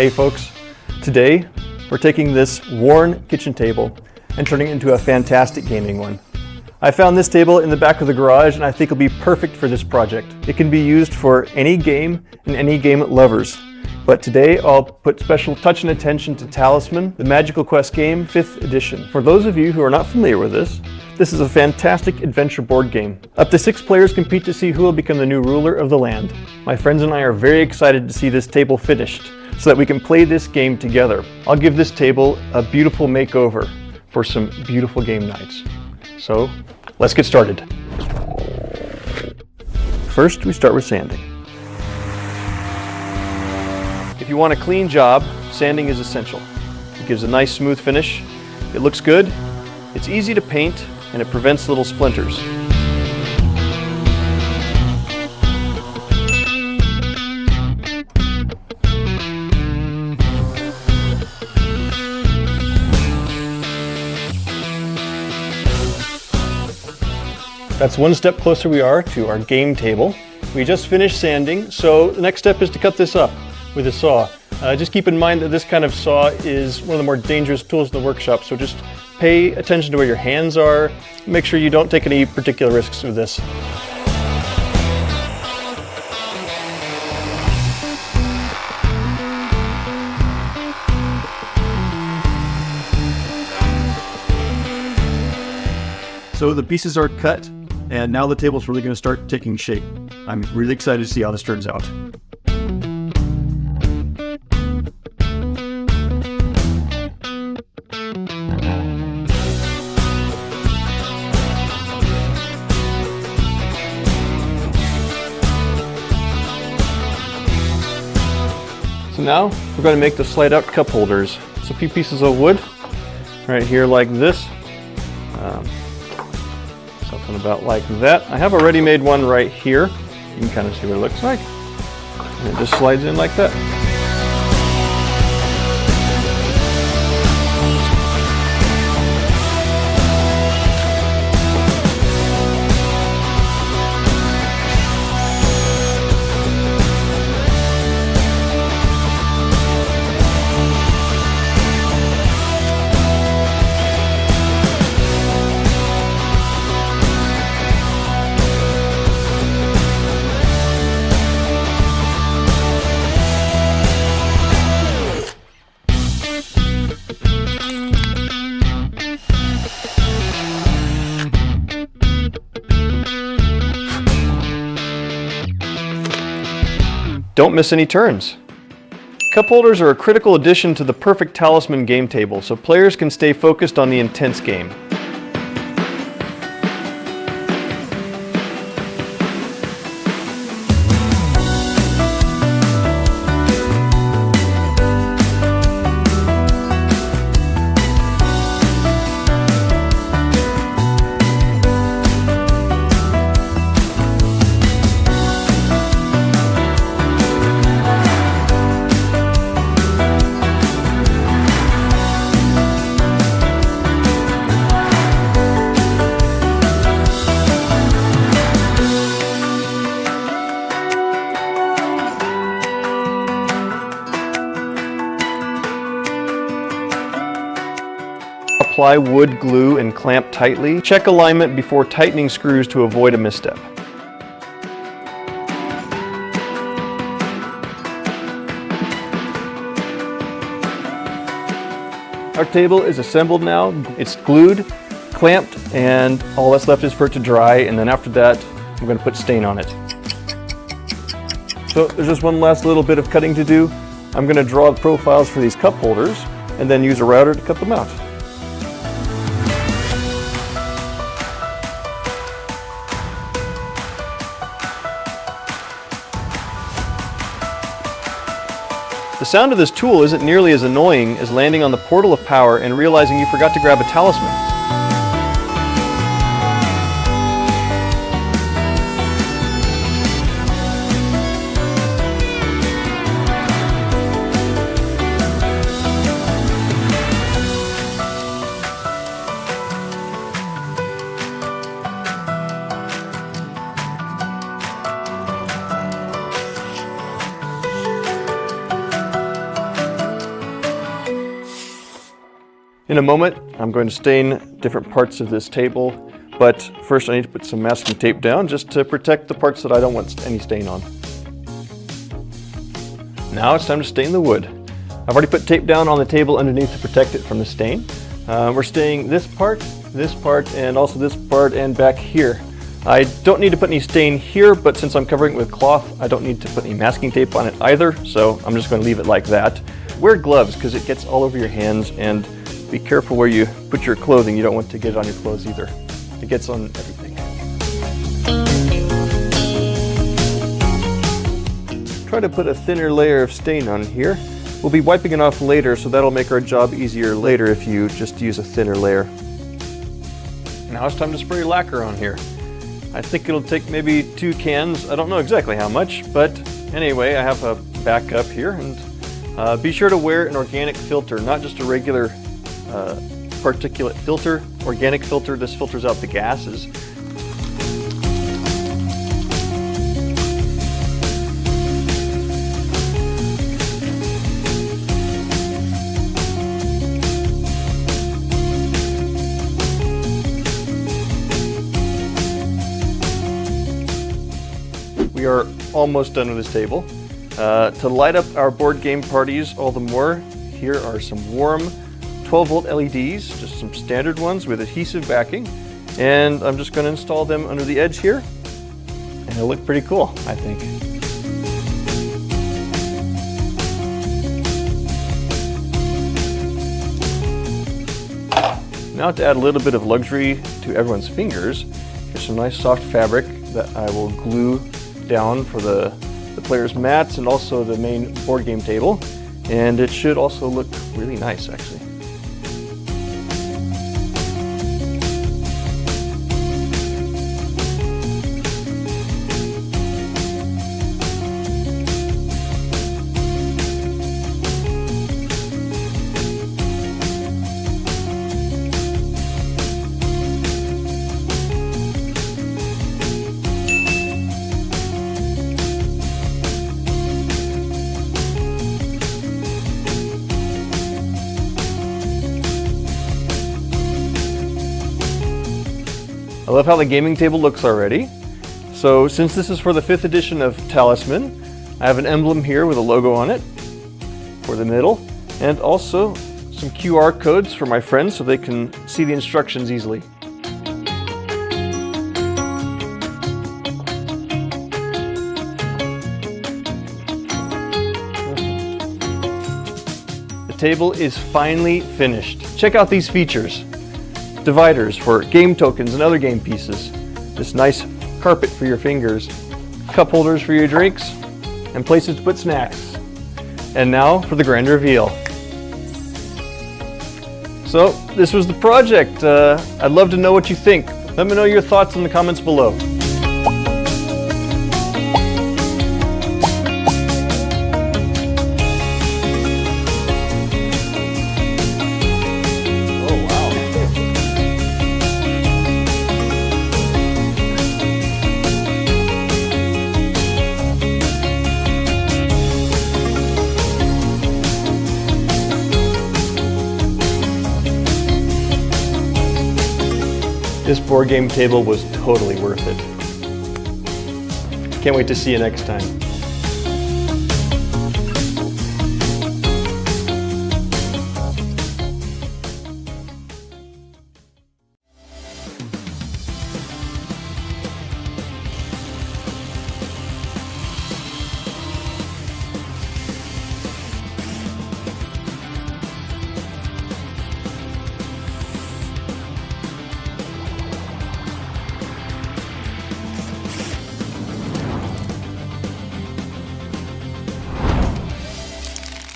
Hey folks, today we're taking this worn kitchen table and turning it into a fantastic gaming one. I found this table in the back of the garage and I think it'll be perfect for this project. It can be used for any game and any game lovers. But today I'll put special touch and attention to Talisman, the Magical Quest game, 5th edition. For those of you who are not familiar with this is a fantastic adventure board game. Up to 6 players compete to see who will become the new ruler of the land. My friends and I are very excited to see this table finished so that we can play this game together. I'll give this table a beautiful makeover for some beautiful game nights. So let's get started. First, we start with sanding. If you want a clean job, sanding is essential. It gives a nice smooth finish, it looks good, it's easy to paint, and it prevents little splinters. That's one step closer we are to our game table. We just finished sanding, so the next step is to cut this up with a saw. Just keep in mind that this kind of saw is one of the more dangerous tools in the workshop, so just pay attention to where your hands are. Make sure you don't take any particular risks with this. So the pieces are cut, and now the table's really going to start taking shape. I'm really excited to see how this turns out. So now we're going to make the slide out cup holders. It's a few pieces of wood right here like this. Something about like that. I have a ready-made one right here. You can kind of see what it looks like. And it just slides in like that. Don't miss any turns. Cup holders are a critical addition to the perfect Talisman game table, so players can stay focused on the intense game. Apply wood glue and clamp tightly. Check alignment before tightening screws to avoid a misstep. Our table is assembled now. It's glued, clamped, and all that's left is for it to dry, and then after that I'm going to put stain on it. So there's just one last little bit of cutting to do. I'm going to draw profiles for these cup holders and then use a router to cut them out. The sound of this tool isn't nearly as annoying as landing on the portal of power and realizing you forgot to grab a talisman. In a moment, I'm going to stain different parts of this table, but first I need to put some masking tape down just to protect the parts that I don't want any stain on. Now it's time to stain the wood. I've already put tape down on the table underneath to protect it from the stain. We're staining this part, and also this part, and back here. I don't need to put any stain here, but since I'm covering it with cloth, I don't need to put any masking tape on it either, so I'm just going to leave it like that. Wear gloves because it gets all over your hands, and be careful where you put your clothing. You don't want to get it on your clothes either. It gets on everything. Try to put a thinner layer of stain on here. We'll be wiping it off later, so that'll make our job easier later if you just use a thinner layer. Now it's time to spray lacquer on here. I think it'll take maybe 2 cans. I don't know exactly how much, but anyway, I have a backup here, and be sure to wear an organic filter, not just a regular particulate filter. Organic filter, this filters out the gases. We are almost done with this table. To light up our board game parties all the more, here are some warm 12-volt LEDs, just some standard ones with adhesive backing. And I'm just going to install them under the edge here. And it'll look pretty cool, I think. Now to add a little bit of luxury to everyone's fingers, here's some nice soft fabric that I will glue down for the players' mats and also the main board game table, and it should also look really nice actually. I love how the gaming table looks already. So since this is for the 5th edition of Talisman, I have an emblem here with a logo on it for the middle, and also some QR codes for my friends so they can see the instructions easily. The table is finally finished. Check out these features. Dividers for game tokens and other game pieces, this nice carpet for your fingers, cup holders for your drinks, and places to put snacks. And now for the grand reveal. So this was the project. I'd love to know what you think. Let me know your thoughts in the comments below. This board game table was totally worth it. Can't wait to see you next time.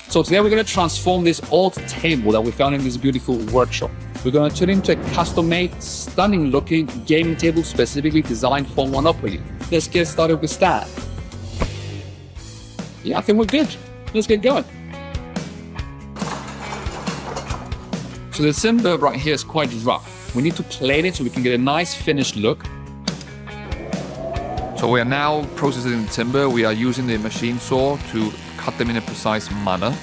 So today we're going to transform this old table that we found in this beautiful workshop. We're going to turn it into a custom-made, stunning-looking gaming table specifically designed for Monopoly. Let's get started with that. Yeah, I think we're good. Let's get going. So the timber right here is quite rough. We need to plate it so we can get a nice finished look. So we are now processing the timber. We are using the machine saw to cut them in a precise manner.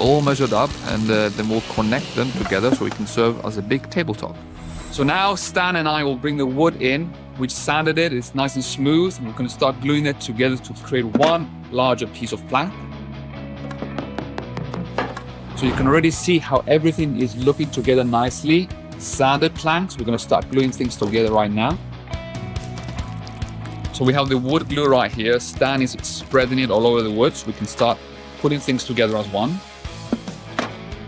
all measured up, and then we'll connect them together so we can serve as a big tabletop. So now Stan and I will bring the wood in, which sanded it. It's nice and smooth, and we're going to start gluing it together to create one larger piece of plank. So you can already see how everything is looking together nicely. Sanded planks. We're going to start gluing things together right now. So we have the wood glue right here. Stan is spreading it all over the wood so we can start putting things together as one.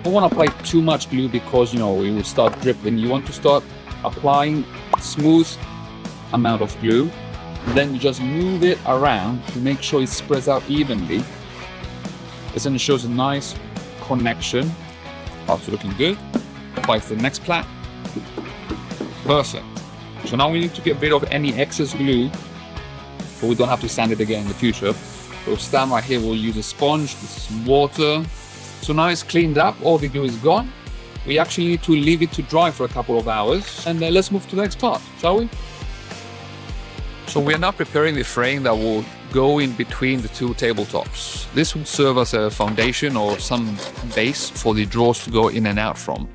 Don't want to apply too much glue because, it will start dripping. You want to start applying smooth amount of glue. Then you just move it around to make sure it spreads out evenly. This then shows a nice connection. That's looking good. Apply to the next plank. Perfect. So now we need to get rid of any excess glue, but we don't have to sand it again in the future. So Stan right here will use a sponge with some water. So now it's cleaned up, all the glue is gone. We actually need to leave it to dry for a couple of hours, and then let's move to the next part, shall we? So we are now preparing the frame that will go in between the two tabletops. This will serve as a foundation or some base for the drawers to go in and out from.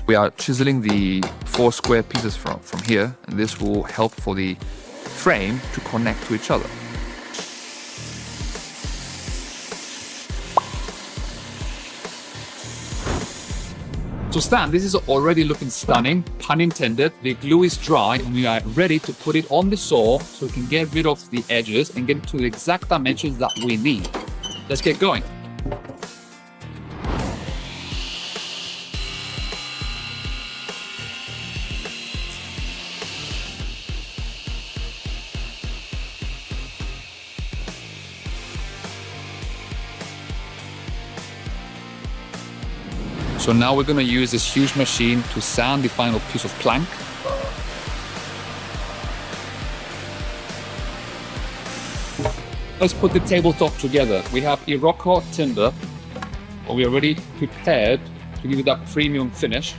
We are chiseling the 4 square pieces from here, and this will help for the frame to connect to each other. So Stan, this is already looking stunning, pun intended. The glue is dry and we are ready to put it on the saw so we can get rid of the edges and get to the exact dimensions that we need. Let's get going. So now we're going to use this huge machine to sand the final piece of plank. Let's put the tabletop together. We have Iroko timber, but we are already prepared to give it that premium finish.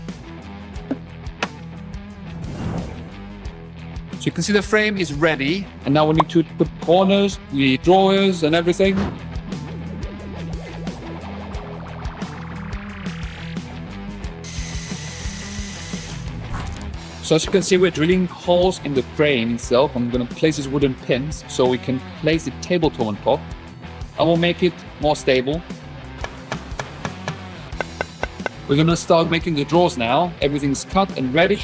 So you can see the frame is ready, and now we need to put corners, the drawers and everything. So as you can see, we're drilling holes in the frame itself. I'm going to place these wooden pins so we can place the tabletop on top. And we'll make it more stable. We're going to start making the drawers now. Everything's cut and ready.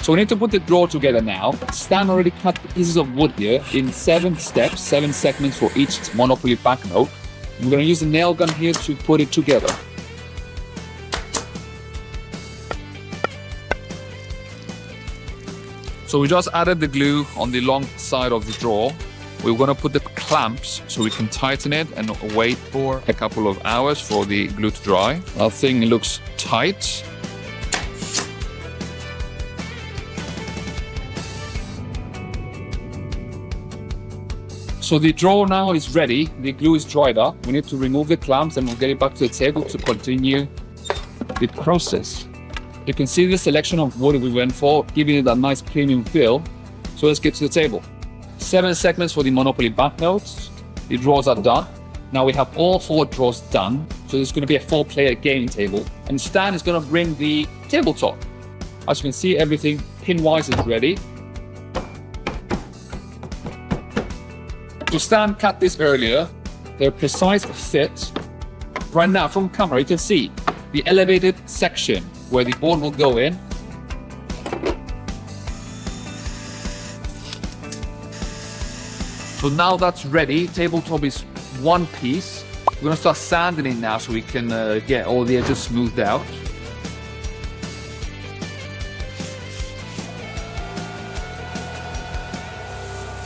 So we need to put the drawer together now. Stan already cut pieces of wood here in 7 steps, 7 segments for each Monopoly banknote. We're going to use a nail gun here to put it together. So we just added the glue on the long side of the drawer. We're going to put the clamps so we can tighten it and wait for a couple of hours for the glue to dry. That thing looks tight. So the drawer now is ready. The glue is dried up. We need to remove the clamps and we'll get it back to the table to continue the process. You can see the selection of wood we went for, giving it that nice premium feel. So let's get to the table. 7 segments for the Monopoly banknotes. The drawers are done. Now we have all 4 drawers done. So there's going to be a 4-player gaming table. And Stan is going to bring the tabletop. As you can see, everything pin-wise is ready. So Stan cut this earlier. They're precise fit. Right now, from camera, you can see the elevated section where the board will go in. So now that's ready. Tabletop is one piece. We're going to start sanding it now so we can get all the edges smoothed out.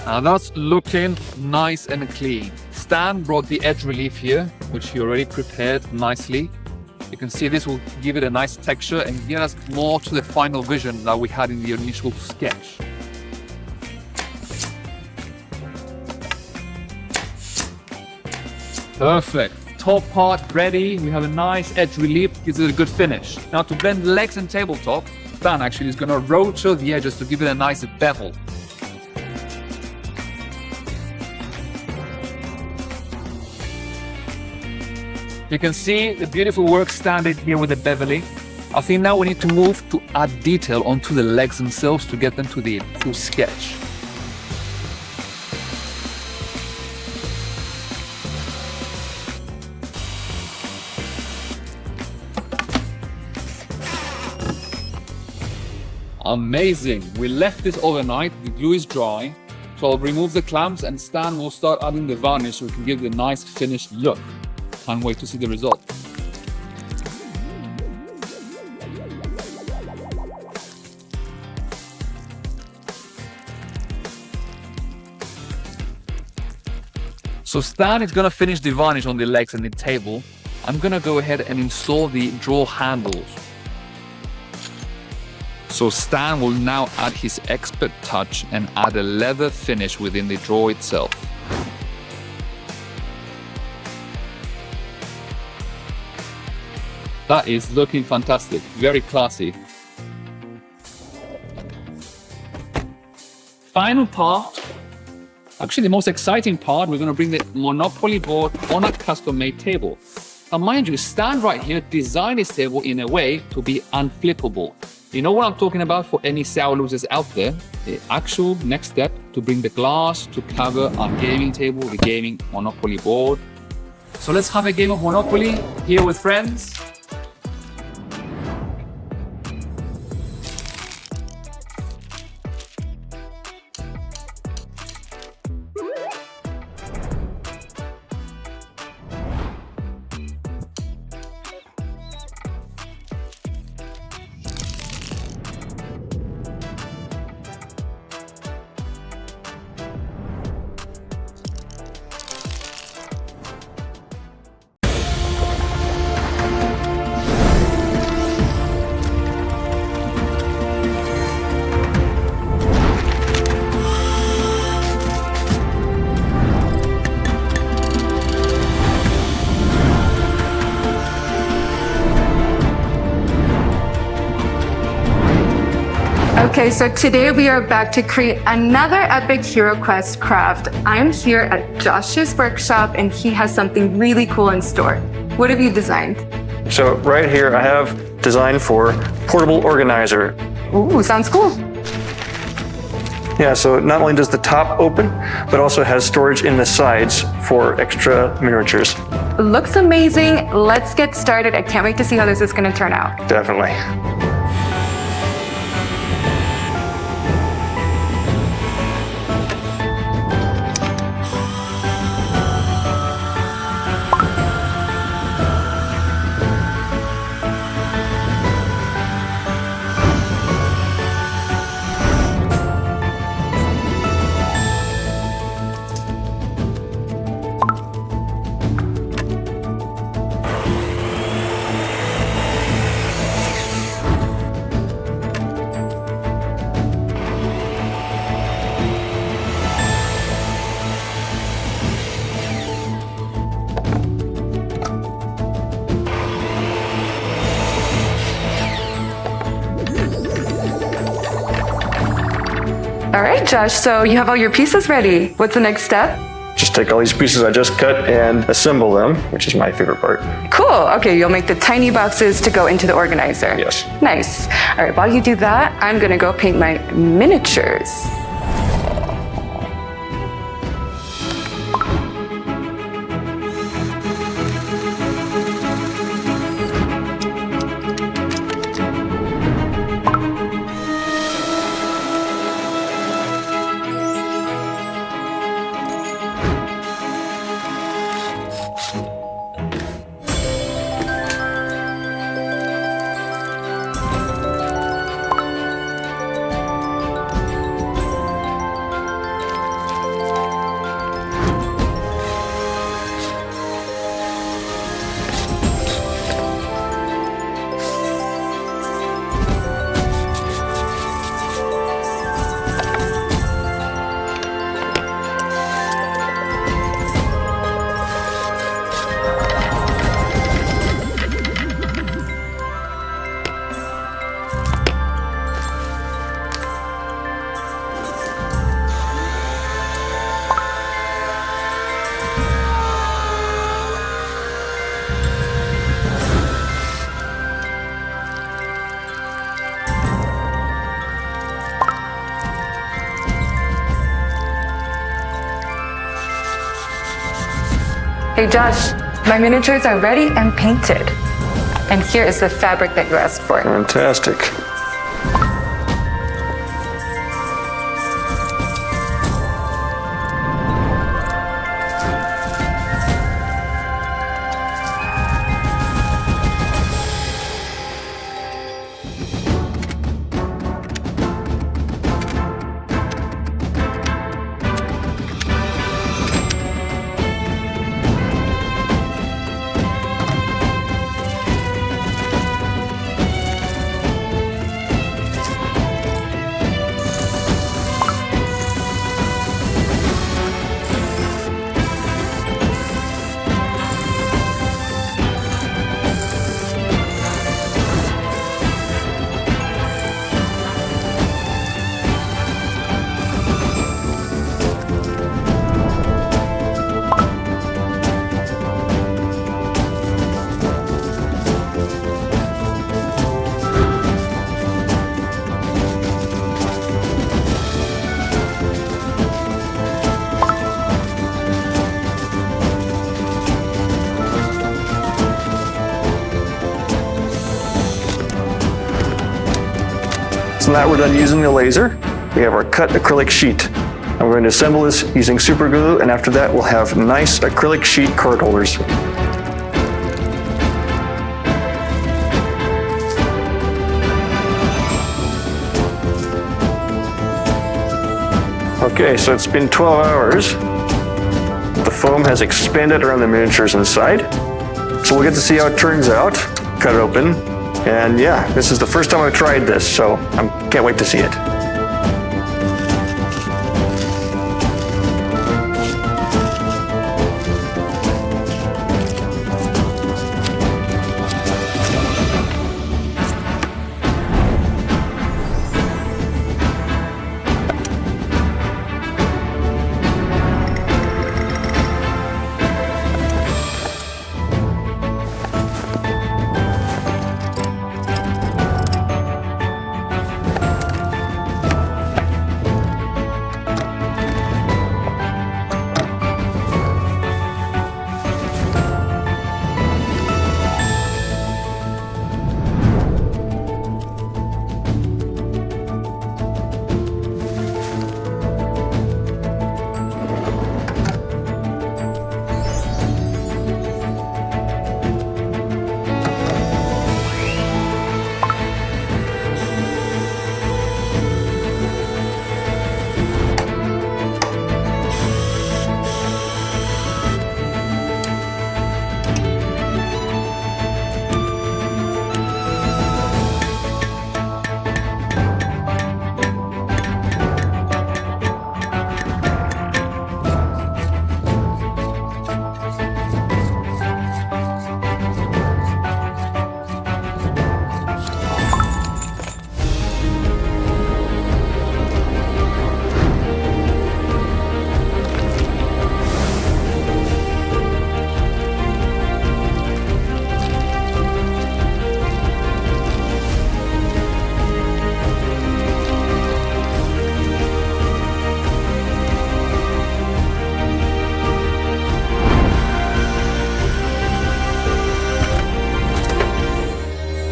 Now that's looking nice and clean. Stan brought the edge relief here, which he already prepared nicely. You can see this will give it a nice texture and get us more to the final vision that we had in the initial sketch. Perfect. Top part ready. We have a nice edge relief, gives it a good finish. Now to blend legs and tabletop, Stan actually is going to rotate the edges to give it a nice bevel. You can see the beautiful work standard here with the bevelly. I think now we need to move to add detail onto the legs themselves to get them to the full sketch. Amazing! We left this overnight, the glue is dry, so I'll remove the clamps and Stan will start adding the varnish so we can give it a nice finished look. Can't wait to see the result. So Stan is going to finish the varnish on the legs and the table. I'm going to go ahead and install the drawer handles. So Stan will now add his expert touch and add a leather finish within the drawer itself. That is looking fantastic, very classy. Final part. Actually, the most exciting part, we're going to bring the Monopoly board on a custom-made table. Now, mind you, Stan right here designed this table in a way to be unflippable. You know what I'm talking about for any sour losers out there? The actual next step to bring the glass to cover our gaming table, the gaming Monopoly board. So let's have a game of Monopoly here with friends. Okay, so today we are back to create another epic HeroQuest craft. I'm here at Josh's workshop and he has something really cool in store. What have you designed? So right here I have designed for portable organizer. Ooh, sounds cool. Yeah, so not only does the top open, but also has storage in the sides for extra miniatures. Looks amazing. Let's get started. I can't wait to see how this is going to turn out. Definitely. All right, Josh, so you have all your pieces ready. What's the next step? Just take all these pieces I just cut and assemble them, which is my favorite part. Cool. Okay, you'll make the tiny boxes to go into the organizer. Yes. Nice. All right, while you do that, I'm going to go paint my miniatures. Hey Josh, my miniatures are ready and painted. And here is the fabric that you asked for. Fantastic. So now we're done using the laser. We have our cut acrylic sheet. And we're going to assemble this using super glue, and after that we'll have nice acrylic sheet card holders. Okay, so it's been 12 hours. The foam has expanded around the miniatures inside. So we'll get to see how it turns out. Cut it open. And yeah, this is the first time I've tried this, so I can't wait to see it.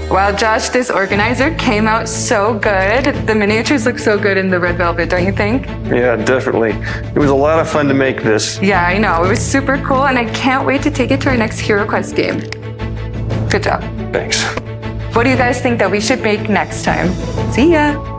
Wow, Josh, this organizer came out so good. The miniatures look so good in the red velvet, don't you think? Yeah, definitely. It was a lot of fun to make this. Yeah, I know. It was super cool, and I can't wait to take it to our next Hero Quest game. Good job. Thanks. What do you guys think that we should make next time? See ya!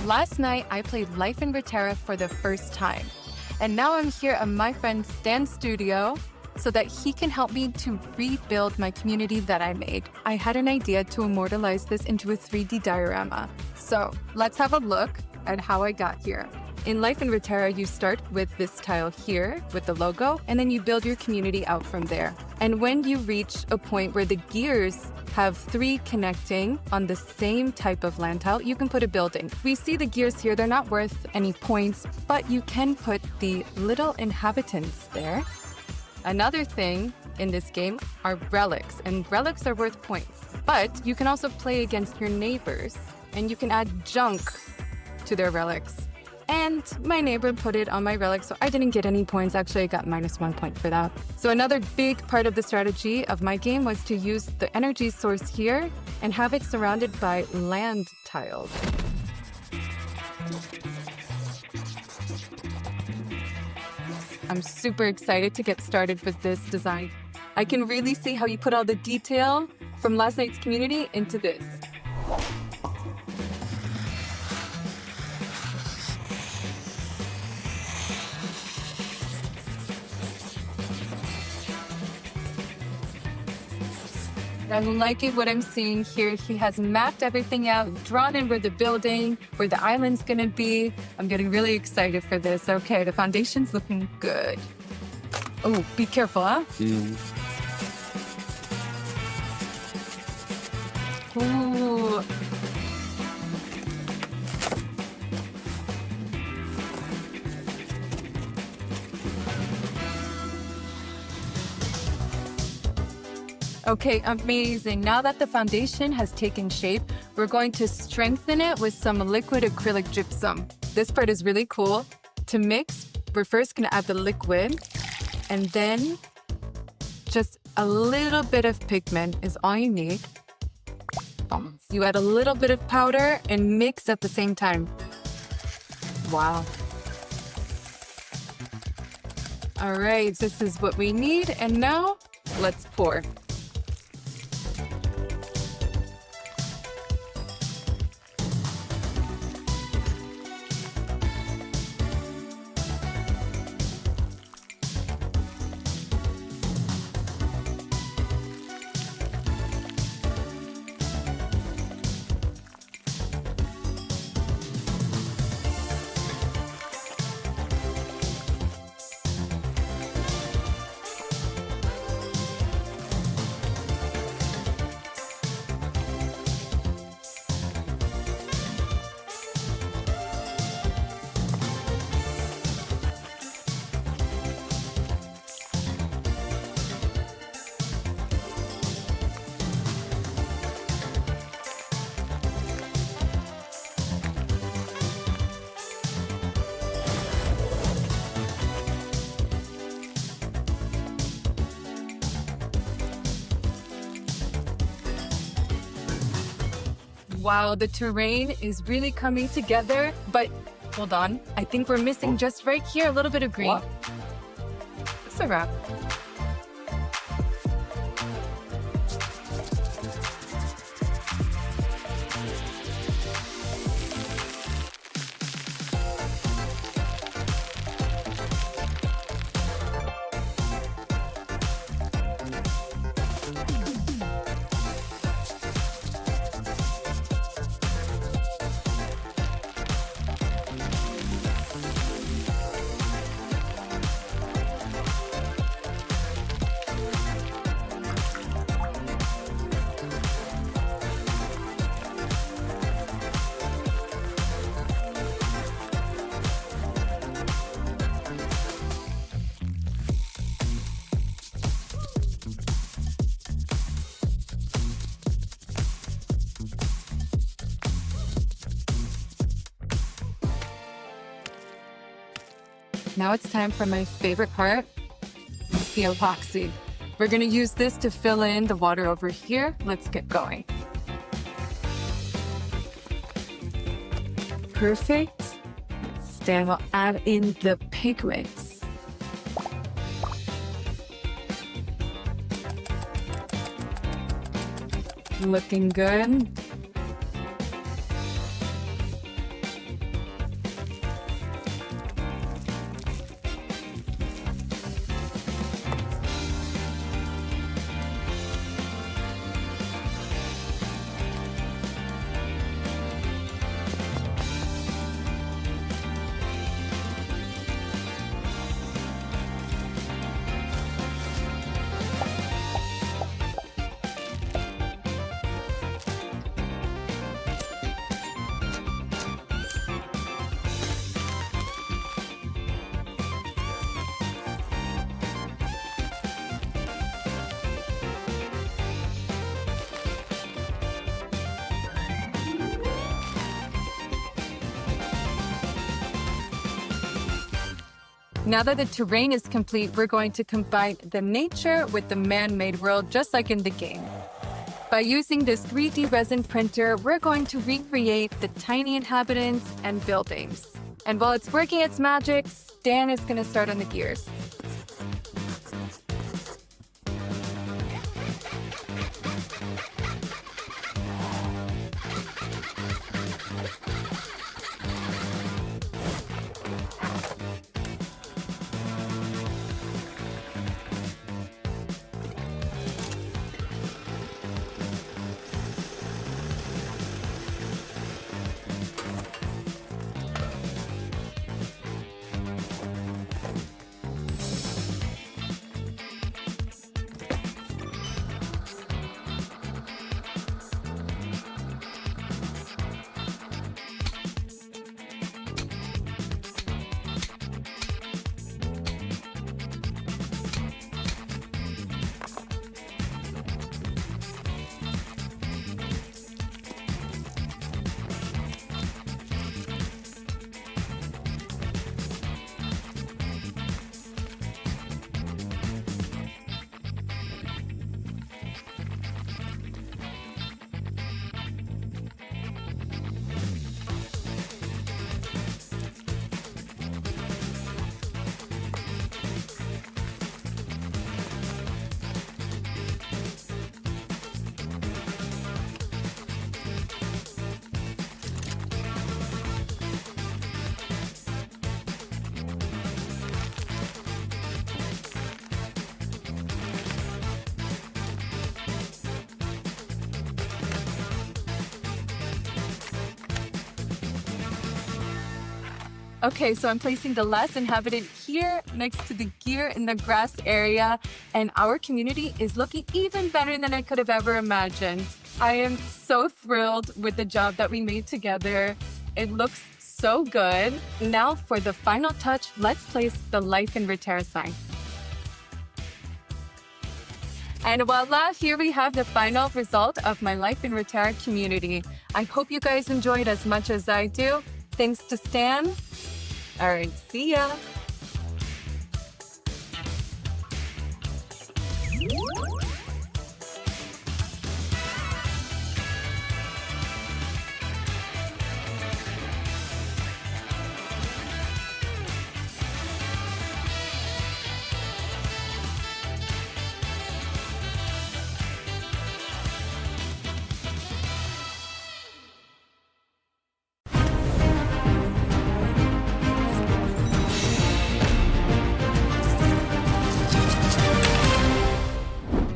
Last night, I played Life in Reterra for the first time. And now I'm here at my friend Stan's studio so that he can help me to rebuild my community that I made. I had an idea to immortalize this into a 3D diorama. So let's have a look at how I got here. In Life in Reterra, you start with this tile here with the logo, and then you build your community out from there. And when you reach a point where the gears have 3 connecting on the same type of land tile, you can put a building. We see the gears here, they're not worth any points, but you can put the little inhabitants there. Another thing in this game are relics, and relics are worth points. But you can also play against your neighbors, and you can add junk to their relics. And my neighbor put it on my relic, so I didn't get any points. Actually, I got -1 point for that. So another big part of the strategy of my game was to use the energy source here and have it surrounded by land tiles. I'm super excited to get started with this design. I can really see how you put all the detail from last night's community into this. I'm liking what I'm seeing here. He has mapped everything out, drawn in where the building, where the island's gonna be. I'm getting really excited for this. Okay, the foundation's looking good. Oh, be careful, huh? Ooh. Okay, amazing. Now that the foundation has taken shape, we're going to strengthen it with some liquid acrylic gypsum. This part is really cool. To mix, we're first gonna add the liquid, and then just a little bit of pigment is all you need. You add a little bit of powder and mix at the same time. Wow. All right, this is what we need, and now let's pour. Wow, the terrain is really coming together, but hold on. I think we're missing just right here a little bit of green. What? It's a wrap. Now it's time for my favorite part, the epoxy. We're gonna use this to fill in the water over here. Let's get going. Perfect. Then we'll add in the pigments. Looking good. Now that the terrain is complete, we're going to combine the nature with the man-made world, just like in the game. By using this 3D resin printer, we're going to recreate the tiny inhabitants and buildings. And while it's working its magic, Stan is going to start on the gears. Okay, so I'm placing the last inhabitant here next to the gear in the grass area, and our community is looking even better than I could have ever imagined. I am so thrilled with the job that we made together. It looks so good. Now for the final touch, let's place the life and retire sign. And voila, here we have the final result of my life and retire community. I hope you guys enjoyed as much as I do. Thanks to Stan. All right, see ya.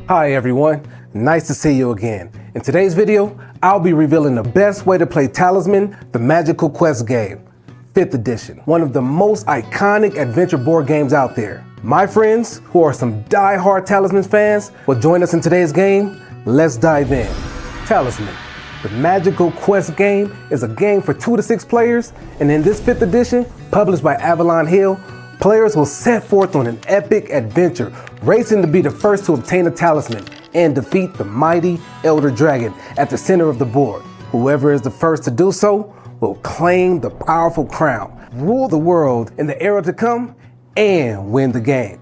Hi everyone, nice to see you again. In today's video, I'll be revealing the best way to play Talisman, the Magical Quest game, 5th edition, one of the most iconic adventure board games out there. My friends, who are some die-hard Talisman fans, will join us in today's game. Let's dive in. Talisman, the Magical Quest game, is a game for 2 to 6 players, and in this 5th edition, published by Avalon Hill, players will set forth on an epic adventure, racing to be the first to obtain a talisman and defeat the mighty Elder Dragon at the center of the board. Whoever is the first to do so will claim the powerful crown, rule the world in the era to come, and win the game.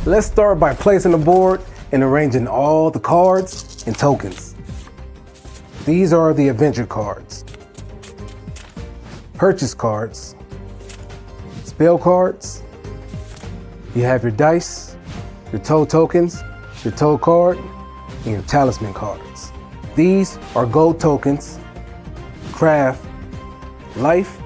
Let's start by placing the board and arranging all the cards and tokens. These are the adventure cards, purchase cards, spell cards. You have your dice, your toe tokens, your toe card, and your talisman cards. These are gold tokens, craft, life,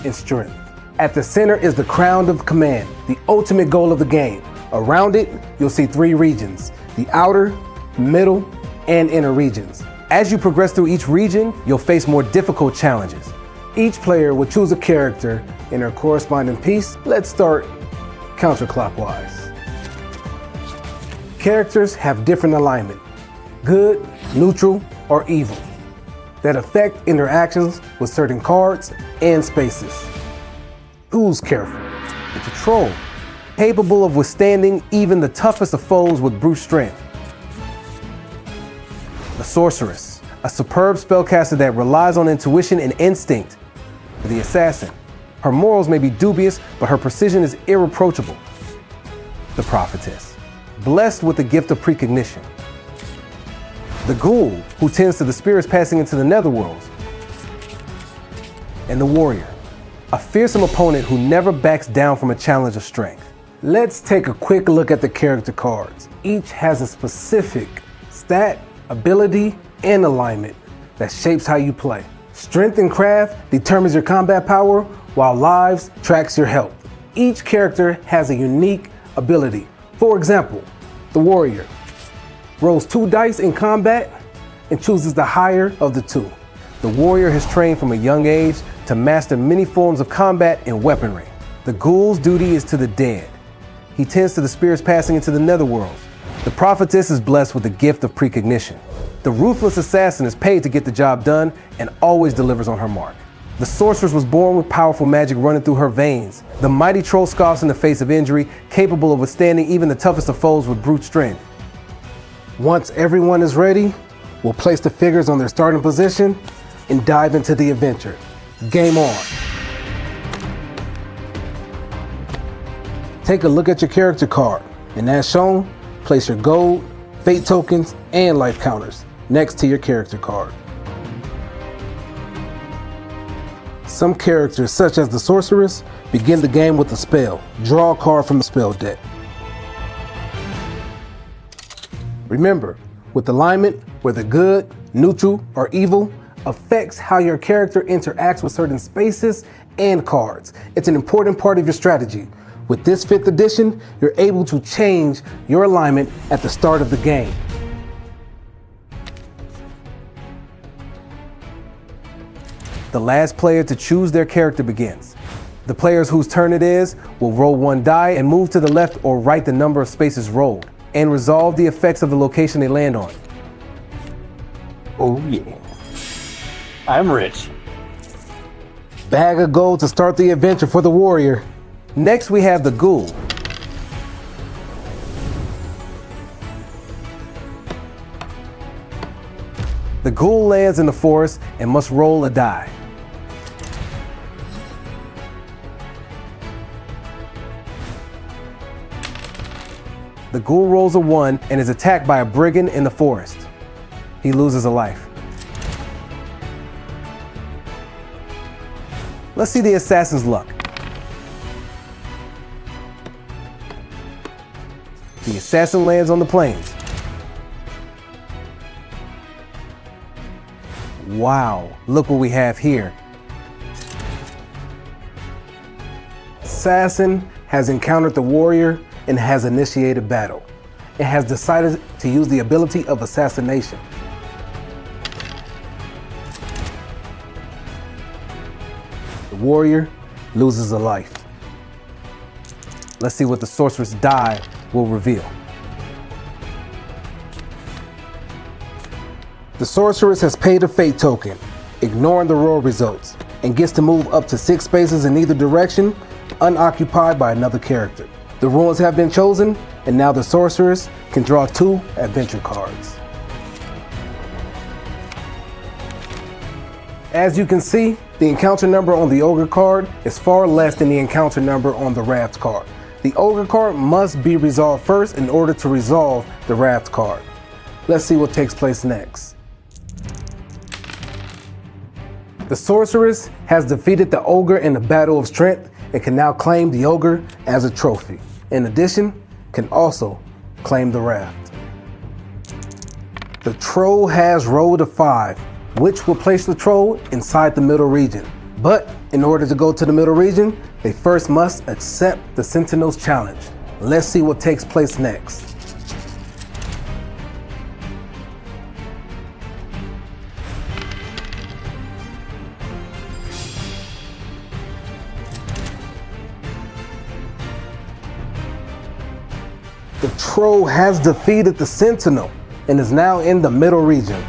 and strength. At the center is the Crown of Command, the ultimate goal of the game. Around it, you'll see 3 regions, the outer, middle, and inner regions. As you progress through each region, you'll face more difficult challenges. Each player will choose a character in their corresponding piece. Let's start counterclockwise. Characters have different alignment, good, neutral, or evil, that affect interactions with certain cards and spaces. Who's careful? It's a troll, capable of withstanding even the toughest of foes with brute strength. The sorceress, a superb spellcaster that relies on intuition and instinct. The assassin, Her morals may be dubious, but her precision is irreproachable. The prophetess, blessed with the gift of precognition. The ghoul, who tends to the spirits passing into the netherworlds. And the warrior, a fearsome opponent who never backs down from a challenge of strength. Let's take a quick look at the character cards. Each has a specific stat, ability, and alignment that shapes how you play. Strength and craft determines your combat power, while lives tracks your health. Each character has a unique ability. For example, the warrior rolls 2 dice in combat and chooses the higher of the 2. The warrior has trained from a young age to master many forms of combat and weaponry. The ghoul's duty is to the dead. He tends to the spirits passing into the netherworlds. The prophetess is blessed with the gift of precognition. The ruthless assassin is paid to get the job done and always delivers on her mark. The sorceress was born with powerful magic running through her veins. The mighty troll scoffs in the face of injury, capable of withstanding even the toughest of foes with brute strength. Once everyone is ready, we'll place the figures on their starting position and dive into the adventure. Game on. Take a look at your character card, and as shown, place your gold, fate tokens, and life counters next to your character card. Some characters, such as the sorceress, begin the game with a spell. Draw a card from the spell deck. Remember, with alignment, whether good, neutral, or evil, affects how your character interacts with certain spaces and cards. It's an important part of your strategy. With this 5th edition, you're able to change your alignment at the start of the game. The last player to choose their character begins. The players whose turn it is will roll 1 die and move to the left or right the number of spaces rolled, and resolve the effects of the location they land on. Oh yeah. I'm rich. Bag of gold to start the adventure for the warrior. Next we have the ghoul. The ghoul lands in the forest and must roll a die. The ghoul rolls a 1 and is attacked by a brigand in the forest. He loses a life. Let's see the assassin's luck. The assassin lands on the plains. Wow, look what we have here. Assassin has encountered the warrior and has initiated battle. It has decided to use the ability of assassination. The warrior loses a life. Let's see what the sorceress die will reveal. The sorceress has paid a fate token, ignoring the roll results, and gets to move up to 6 spaces in either direction, unoccupied by another character. The rules have been chosen, and now the sorceress can draw 2 adventure cards. As you can see, the encounter number on the ogre card is far less than the encounter number on the raft card. The ogre card must be resolved first in order to resolve the raft card. Let's see what takes place next. The sorceress has defeated the ogre in the battle of strength and can now claim the ogre as a trophy. In addition, can also claim the raft. The troll has rolled a 5, which will place the troll inside the middle region. But in order to go to the middle region, they first must accept the Sentinel's challenge. Let's see what takes place next. The troll has defeated the Sentinel and is now in the middle region.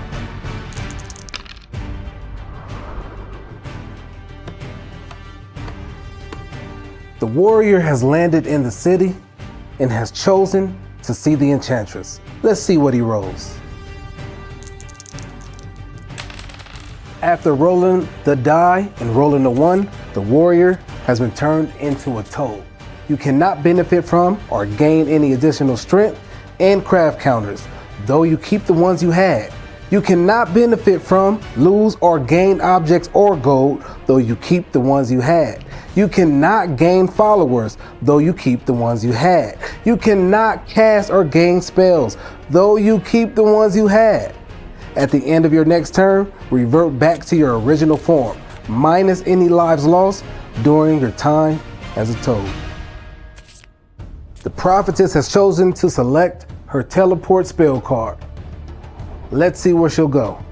The warrior has landed in the city and has chosen to see the enchantress. Let's see what he rolls. After rolling the die and rolling the 1, the warrior has been turned into a toad. You cannot benefit from or gain any additional strength and craft counters, though you keep the ones you had. You cannot benefit from, lose, or gain objects or gold, though you keep the ones you had. You cannot gain followers, though you keep the ones you had. You cannot cast or gain spells, though you keep the ones you had. At the end of your next turn, revert back to your original form, minus any lives lost during your time as a toad. The prophetess has chosen to select her teleport spell card. Let's see where she'll go.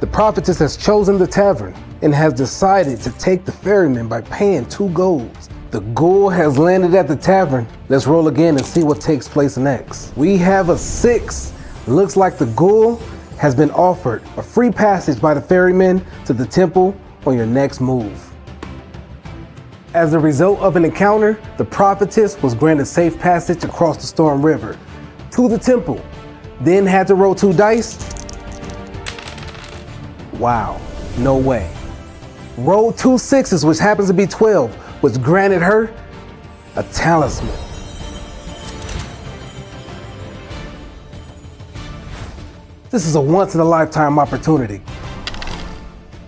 The prophetess has chosen the tavern and has decided to take the ferryman by paying 2 golds. The ghoul has landed at the tavern. Let's roll again and see what takes place next. We have a 6. Looks like the ghoul has been offered a free passage by the ferryman to the temple on your next move. As a result of an encounter, the prophetess was granted safe passage across the Storm River to the temple, then had to roll 2 dice. Wow, no way. Rolled 2 6s, which happens to be 12, which granted her a talisman. This is a once-in-a-lifetime opportunity.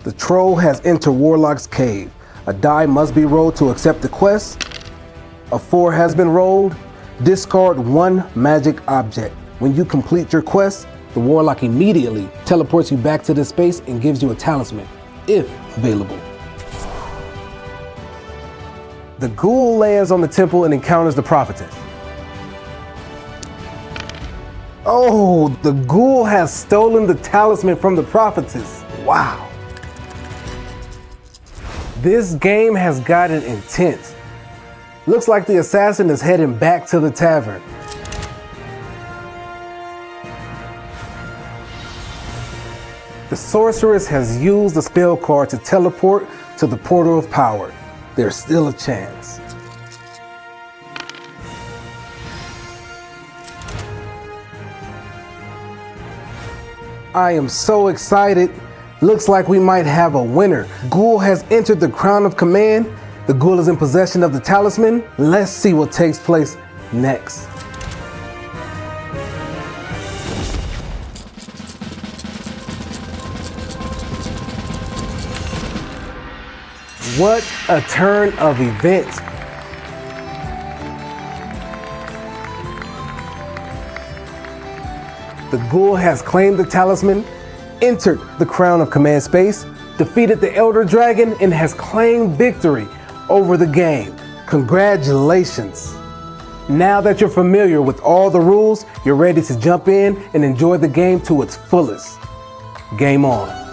The troll has entered Warlock's cave. A die must be rolled to accept the quest. A 4 has been rolled. Discard 1 magic object. When you complete your quest, the Warlock immediately teleports you back to this space and gives you a talisman, if available. The ghoul lands on the temple and encounters the prophetess. Oh, the ghoul has stolen the talisman from the prophetess. Wow. This game has gotten intense. Looks like the assassin is heading back to the tavern. The sorceress has used the spell card to teleport to the portal of power. There's still a chance. I am so excited. Looks like we might have a winner. Ghoul has entered the crown of command. The ghoul is in possession of the talisman. Let's see what takes place next. What a turn of events. The ghoul has claimed the talisman, entered the crown of command space, defeated the elder dragon, and has claimed victory over the game. Congratulations. Now that you're familiar with all the rules, you're ready to jump in and enjoy the game to its fullest. Game on.